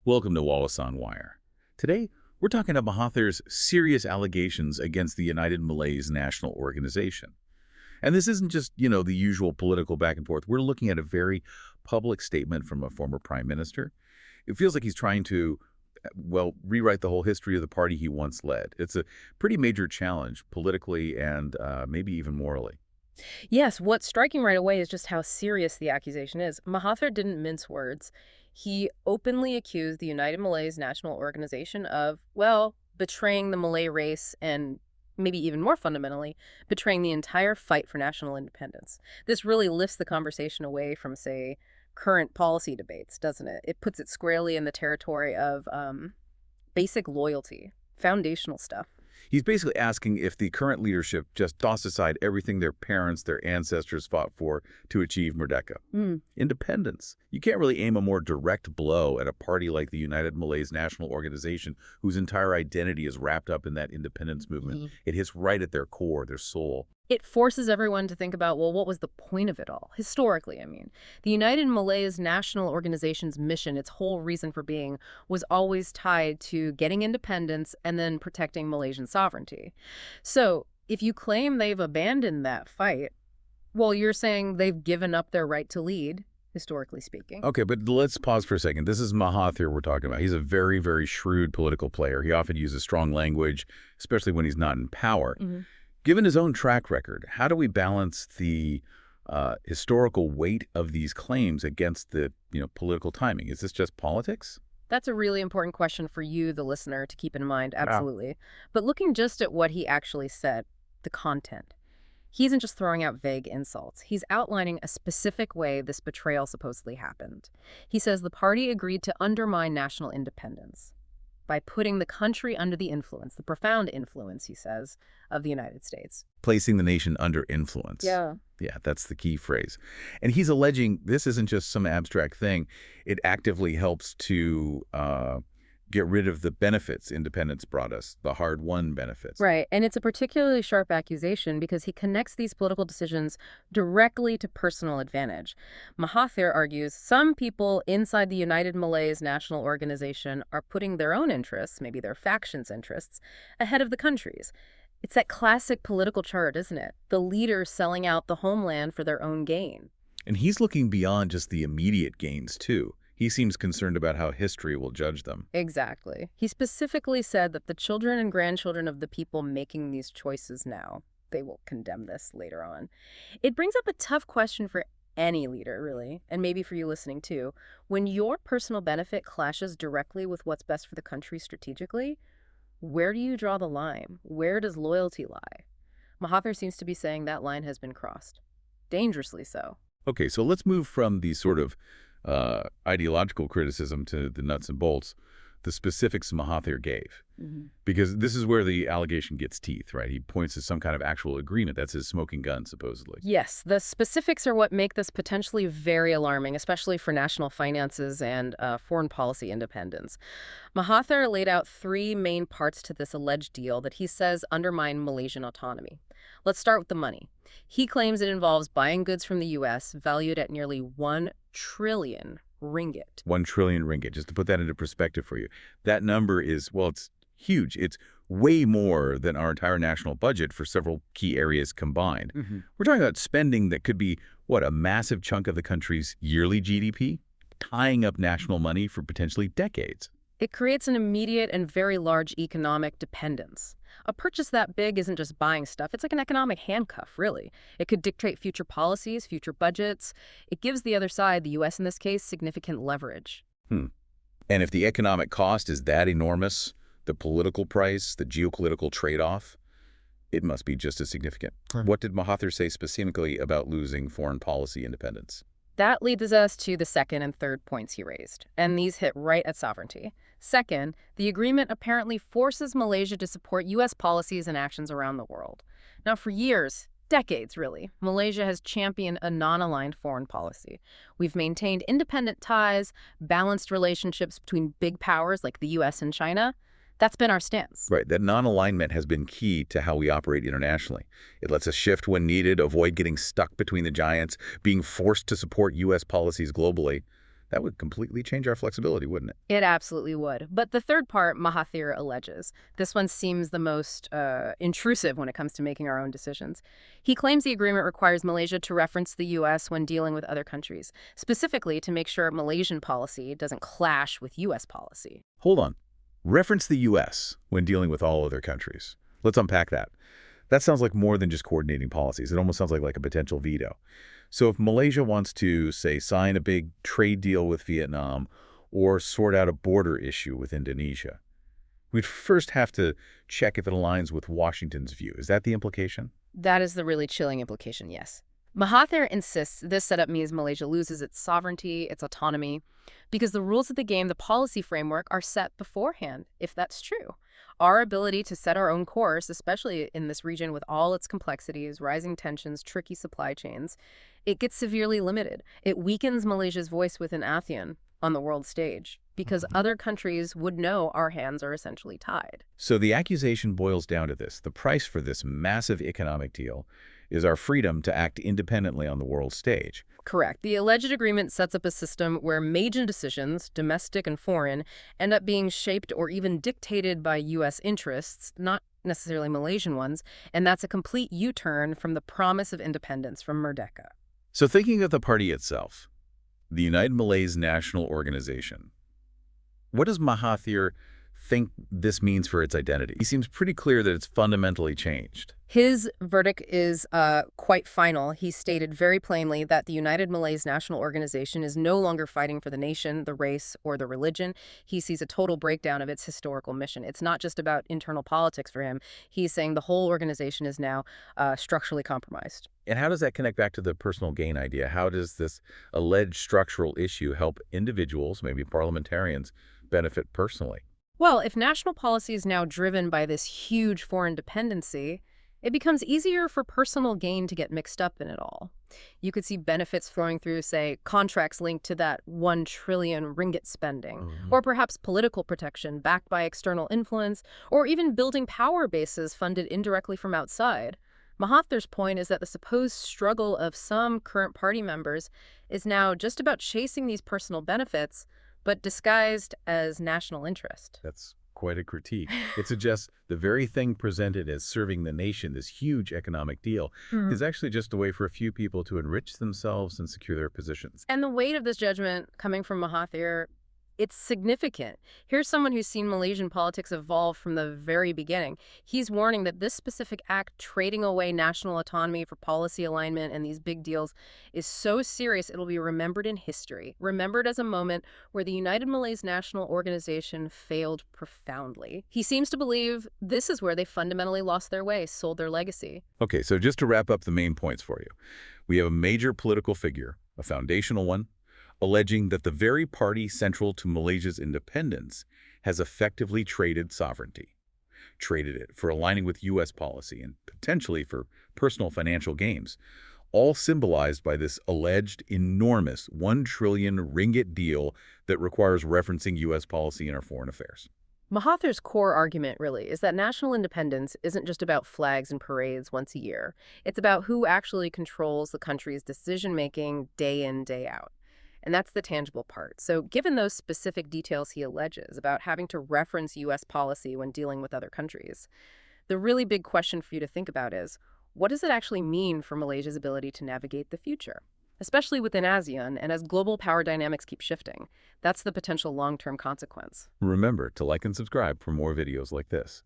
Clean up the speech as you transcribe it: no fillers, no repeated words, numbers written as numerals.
Welcome to Wallace on Wire. Today, we're talking about Mahathir's serious allegations against the United Malays National Organization. And this isn't just, the usual political back and forth. We're looking at a very public statement from a former prime minister. It feels like he's trying to, rewrite the whole history of the party he once led. It's a pretty major challenge politically and maybe even morally. Yes, what's striking right away is just how serious the accusation is. Mahathir didn't mince words. He openly accused the United Malays National Organization of, betraying the Malay race and maybe even more fundamentally, betraying the entire fight for national independence. This really lifts the conversation away from, say, current policy debates, doesn't it? It puts it squarely in the territory of basic loyalty, foundational stuff. He's basically asking if the current leadership just tossed aside everything their parents, their ancestors fought for to achieve Merdeka. Independence. You can't really aim a more direct blow at a party like the United Malays National Organization, whose entire identity is wrapped up in that independence movement. It hits right at their core, their soul. It forces everyone to think about, what was the point of it all? Historically, I mean. The United Malays National Organization's mission, its whole reason for being, was always tied to getting independence and then protecting Malaysian sovereignty. So, if you claim they've abandoned that fight, you're saying they've given up their right to lead, historically speaking. Okay, but let's pause for a second. This is Mahathir we're talking about. He's a very, very shrewd political player. He often uses strong language, especially when he's not in power. Given his own track record, how do we balance the historical weight of these claims against the political timing? Is this just politics? That's a really important question for you, the listener, to keep in mind, absolutely. But looking just at what he actually said, the content, he isn't just throwing out vague insults. He's outlining a specific way this betrayal supposedly happened. He says the party agreed to undermine national independence by putting the country under the influence, the profound influence, he says, of the United States. Placing the nation under influence. Yeah, that's the key phrase. And he's alleging this isn't just some abstract thing. It actively helps to get rid of the benefits independence brought us, the hard-won benefits. Right, and it's a particularly sharp accusation because he connects these political decisions directly to personal advantage. Mahathir argues some people inside the United Malays National Organization are putting their own interests, maybe their faction's interests, ahead of the country's. It's that classic political chart, isn't it? The leaders selling out the homeland for their own gain. And he's looking beyond just the immediate gains, too. He seems concerned about how history will judge them. Exactly. He specifically said that the children and grandchildren of the people making these choices now, they will condemn this later on. It brings up a tough question for any leader, really, and maybe for you listening too. When your personal benefit clashes directly with what's best for the country strategically, where do you draw the line? Where does loyalty lie? Mahathir seems to be saying that line has been crossed. Dangerously so. Okay, so let's move from the sort of ideological criticism to the nuts and bolts, the specifics Mahathir gave. Because this is where the allegation gets teeth, right? He points to some kind of actual agreement. That's his smoking gun, supposedly. Yes, the specifics are what make this potentially very alarming, especially for national finances and foreign policy independence. Mahathir laid out three main parts to this alleged deal that he says undermine Malaysian autonomy. Let's start with the money. He claims it involves buying goods from the U.S. valued at nearly 1 trillion ringgit. 1 trillion ringgit, just to put that into perspective for you. That number is, it's huge. It's way more than our entire national budget for several key areas combined. We're talking about spending that could be, a massive chunk of the country's yearly GDP, tying up national money for potentially decades. It creates an immediate and very large economic dependence. A purchase that big isn't just buying stuff, it's like an economic handcuff, really. It could dictate future policies, future budgets. It gives the other side, the U.S. in this case, significant leverage. And if the economic cost is that enormous, the political price, the geopolitical trade-off, it must be just as significant. What did Mahathir say specifically about losing foreign policy independence? That leads us to the second and third points he raised, and these hit right at sovereignty. Second, the agreement apparently forces Malaysia to support U.S. policies and actions around the world. Now, for years, decades really, Malaysia has championed a non-aligned foreign policy. We've maintained independent ties, balanced relationships between big powers like the U.S. and China. That's been our stance. Right. That non-alignment has been key to how we operate internationally. It lets us shift when needed, avoid getting stuck between the giants, being forced to support U.S. policies globally. That would completely change our flexibility, wouldn't it? It absolutely would. But the third part, Mahathir alleges. This one seems the most intrusive when it comes to making our own decisions. He claims the agreement requires Malaysia to reference the U.S. when dealing with other countries, specifically to make sure Malaysian policy doesn't clash with U.S. policy. Hold on. Reference the U.S. when dealing with all other countries. Let's unpack that. That sounds like more than just coordinating policies. It almost sounds like a potential veto. So if Malaysia wants to, say, sign a big trade deal with Vietnam or sort out a border issue with Indonesia, we'd first have to check if it aligns with Washington's view. Is that the implication? That is the really chilling implication, yes. Mahathir insists this setup means Malaysia loses its sovereignty, its autonomy, because the rules of the game, the policy framework, are set beforehand, if that's true. Our ability to set our own course, especially in this region with all its complexities, rising tensions, tricky supply chains, it gets severely limited. It weakens Malaysia's voice within ASEAN on the world stage, because other countries would know our hands are essentially tied. So the accusation boils down to this. The price for this massive economic deal is our freedom to act independently on the world stage. Correct. The alleged agreement sets up a system where major decisions, domestic and foreign, end up being shaped or even dictated by U.S. interests, not necessarily Malaysian ones, and that's a complete U-turn from the promise of independence from Merdeka. So thinking of the party itself, the United Malays National Organization, what does Mahathir think this means for its identity? He seems pretty clear that it's fundamentally changed. His verdict is quite final. He stated very plainly that the United Malays National Organization is no longer fighting for the nation, the race, or the religion. He sees a total breakdown of its historical mission. It's not just about internal politics for him. He's saying the whole organization is now structurally compromised. And how does that connect back to the personal gain idea? How does this alleged structural issue help individuals, maybe parliamentarians, benefit personally? Well, if national policy is now driven by this huge foreign dependency, it becomes easier for personal gain to get mixed up in it all. You could see benefits flowing through, say, contracts linked to that 1 trillion ringgit spending, or perhaps political protection backed by external influence, or even building power bases funded indirectly from outside. Mahathir's point is that the supposed struggle of some current party members is now just about chasing these personal benefits, but disguised as national interest. That's quite a critique. It suggests the very thing presented as serving the nation, this huge economic deal, is actually just a way for a few people to enrich themselves and secure their positions. And the weight of this judgment coming from Mahathir, it's significant. Here's someone who's seen Malaysian politics evolve from the very beginning. He's warning that this specific act, trading away national autonomy for policy alignment and these big deals, is so serious it'll be remembered in history, remembered as a moment where the United Malays National Organization failed profoundly. He seems to believe this is where they fundamentally lost their way, sold their legacy. Okay, so just to wrap up the main points for you, we have a major political figure, a foundational one, alleging that the very party central to Malaysia's independence has effectively traded sovereignty, traded it for aligning with U.S. policy and potentially for personal financial gains, all symbolized by this alleged enormous 1 trillion ringgit deal that requires referencing U.S. policy in our foreign affairs. Mahathir's core argument, really, is that national independence isn't just about flags and parades once a year. It's about who actually controls the country's decision-making day in, day out. And that's the tangible part. So given those specific details he alleges about having to reference U.S. policy when dealing with other countries, the really big question for you to think about is, what does it actually mean for Malaysia's ability to navigate the future? Especially within ASEAN and as global power dynamics keep shifting. That's the potential long-term consequence. Remember to like and subscribe for more videos like this.